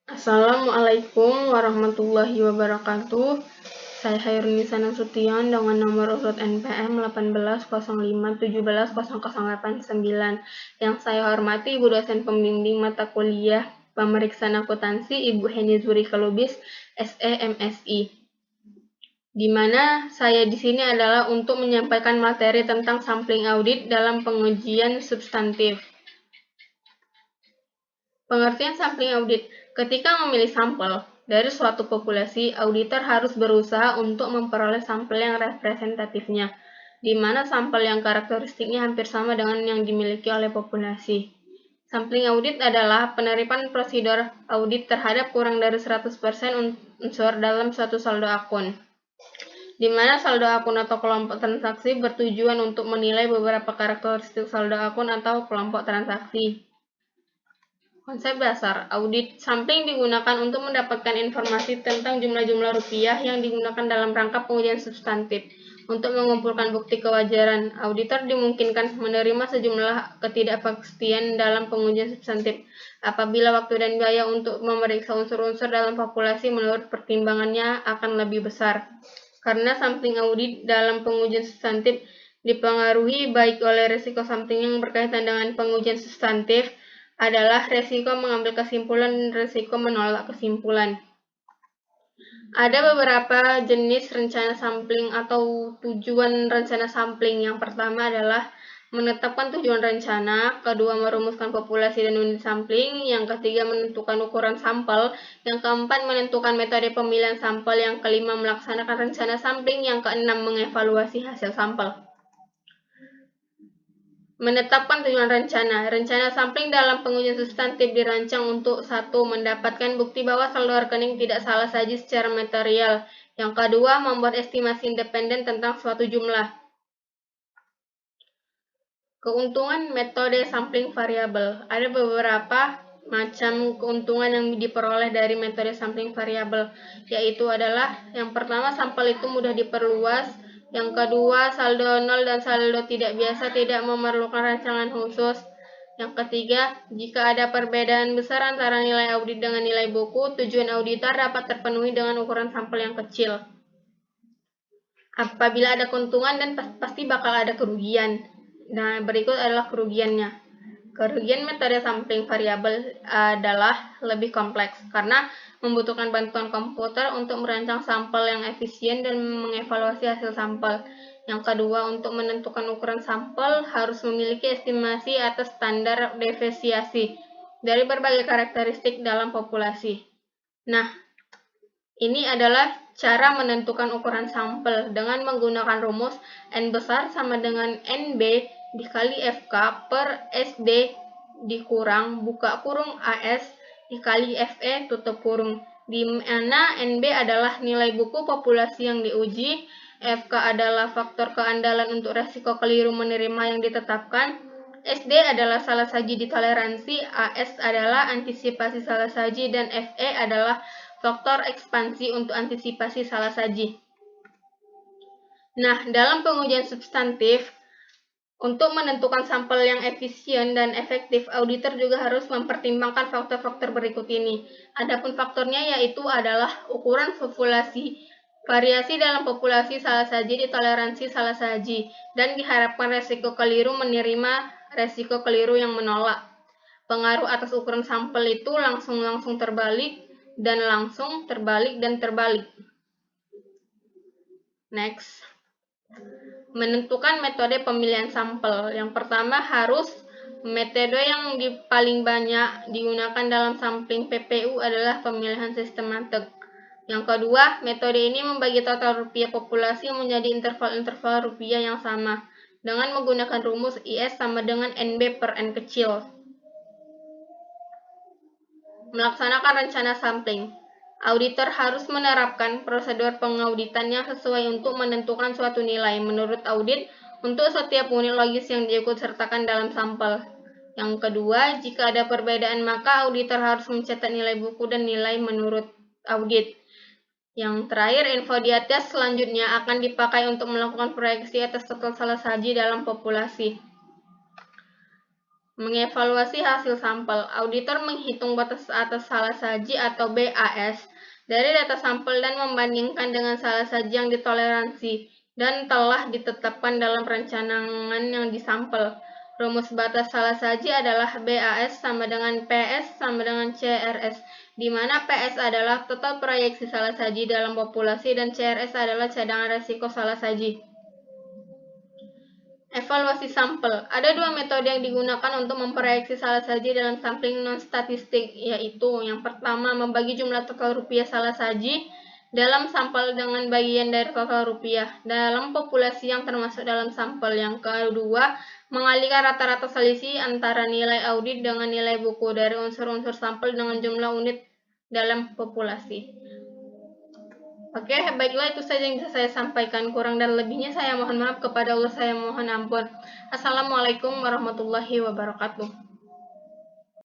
Assalamualaikum warahmatullahi wabarakatuh. Saya Hairunisa Nasution dengan nomor urut NPM 1805170089 yang saya hormati Ibu dosen pembimbing mata kuliah Pemeriksaan Akuntansi Ibu Heni Zurika Lubis, SE MSI. Di mana saya di sini adalah untuk menyampaikan materi tentang sampling audit dalam pengujian substantif. Pengertian sampling audit. Ketika memilih sampel dari suatu populasi, auditor harus berusaha untuk memperoleh sampel yang representatifnya, di mana sampel yang karakteristiknya hampir sama dengan yang dimiliki oleh populasi. Sampling audit adalah penerapan prosedur audit terhadap kurang dari 100% unsur dalam suatu saldo akun, di mana saldo akun atau kelompok transaksi bertujuan untuk menilai beberapa karakteristik saldo akun atau kelompok transaksi. Konsep dasar, audit sampling digunakan untuk mendapatkan informasi tentang jumlah-jumlah rupiah yang digunakan dalam rangka pengujian substantif. Untuk mengumpulkan bukti kewajaran, auditor dimungkinkan menerima sejumlah ketidakpastian dalam pengujian substantif apabila waktu dan biaya untuk memeriksa unsur-unsur dalam populasi menurut pertimbangannya akan lebih besar. Karena sampling audit dalam pengujian substantif dipengaruhi baik oleh risiko sampling yang berkaitan dengan pengujian substantif adalah resiko mengambil kesimpulan dan resiko menolak kesimpulan. Ada beberapa jenis rencana sampling atau tujuan rencana sampling. Yang pertama adalah menetapkan tujuan rencana, kedua merumuskan populasi dan unit sampling, yang ketiga menentukan ukuran sampel, yang keempat menentukan metode pemilihan sampel, yang kelima melaksanakan rencana sampling, yang keenam mengevaluasi hasil sampel. Menetapkan tujuan rencana. Rencana sampling dalam pengujian substantif dirancang untuk 1. Mendapatkan bukti bahwa saldo rekening tidak salah saji secara material. Yang kedua, membuat estimasi independen tentang suatu jumlah. Keuntungan metode sampling variabel. Ada beberapa macam keuntungan yang diperoleh dari metode sampling variabel, yaitu adalah yang pertama, sampel itu mudah diperluas. Yang kedua, saldo nol dan saldo tidak biasa tidak memerlukan rancangan khusus. Yang ketiga, jika ada perbedaan besar antara nilai audit dengan nilai buku, tujuan auditor dapat terpenuhi dengan ukuran sampel yang kecil. Apabila ada keuntungan dan pasti bakal ada kerugian. Nah, berikut adalah kerugiannya. Kerugian metode sampling variabel adalah lebih kompleks karena membutuhkan bantuan komputer untuk merancang sampel yang efisien dan mengevaluasi hasil sampel. Yang kedua, untuk menentukan ukuran sampel harus memiliki estimasi atas standar deviasi dari berbagai karakteristik dalam populasi. Nah, ini adalah cara menentukan ukuran sampel dengan menggunakan rumus N besar sama dengan NB dikali FK per SD dikurang buka kurung AS dikali FE tutup kurung, di mana NB adalah nilai buku populasi yang diuji, FK adalah faktor keandalan untuk resiko keliru menerima yang ditetapkan, SD adalah salah saji ditoleransi, AS adalah antisipasi salah saji, dan FE adalah faktor ekspansi untuk antisipasi salah saji. Nah, dalam pengujian substantif, untuk menentukan sampel yang efisien dan efektif, auditor juga harus mempertimbangkan faktor-faktor berikut ini. Adapun faktornya yaitu adalah ukuran populasi, variasi dalam populasi salah saji, ditoleransi salah saji, dan diharapkan resiko keliru menerima resiko keliru yang menolak. Pengaruh atas ukuran sampel itu langsung terbalik, dan langsung terbalik dan terbalik. Next. Menentukan metode pemilihan sampel. Yang pertama, harus metode yang paling banyak digunakan dalam sampling PPU adalah pemilihan sistematik. Yang kedua, metode ini membagi total rupiah populasi menjadi interval-interval rupiah yang sama dengan menggunakan rumus IS sama dengan NB per N kecil. Melaksanakan rencana sampling. Auditor harus menerapkan prosedur pengauditan yang sesuai untuk menentukan suatu nilai menurut audit untuk setiap unit logis yang diikutsertakan dalam sampel. Yang kedua, jika ada perbedaan maka auditor harus mencatat nilai buku dan nilai menurut audit. Yang terakhir, info di atas selanjutnya akan dipakai untuk melakukan proyeksi atas total salah saji dalam populasi. Mengevaluasi hasil sampel. Auditor menghitung batas atas salah saji atau BAS dari data sampel dan membandingkan dengan salah saji yang ditoleransi dan telah ditetapkan dalam perencanaan yang disampel. Rumus batas salah saji adalah BAS sama dengan PS sama dengan CRS, di mana PS adalah total proyeksi salah saji dalam populasi dan CRS adalah cadangan resiko salah saji. Evaluasi sampel. Ada dua metode yang digunakan untuk memproyeksi salah saji dalam sampling non-statistik, yaitu yang pertama, membagi jumlah total rupiah salah saji dalam sampel dengan bagian dari total rupiah dalam populasi yang termasuk dalam sampel. Yang kedua, mengalihkan rata-rata selisih antara nilai audit dengan nilai buku dari unsur-unsur sampel dengan jumlah unit dalam populasi. Oke, baiklah itu saja yang bisa saya sampaikan. Kurang dan lebihnya saya mohon maaf, kepada Allah saya mohon ampun. Assalamualaikum warahmatullahi wabarakatuh.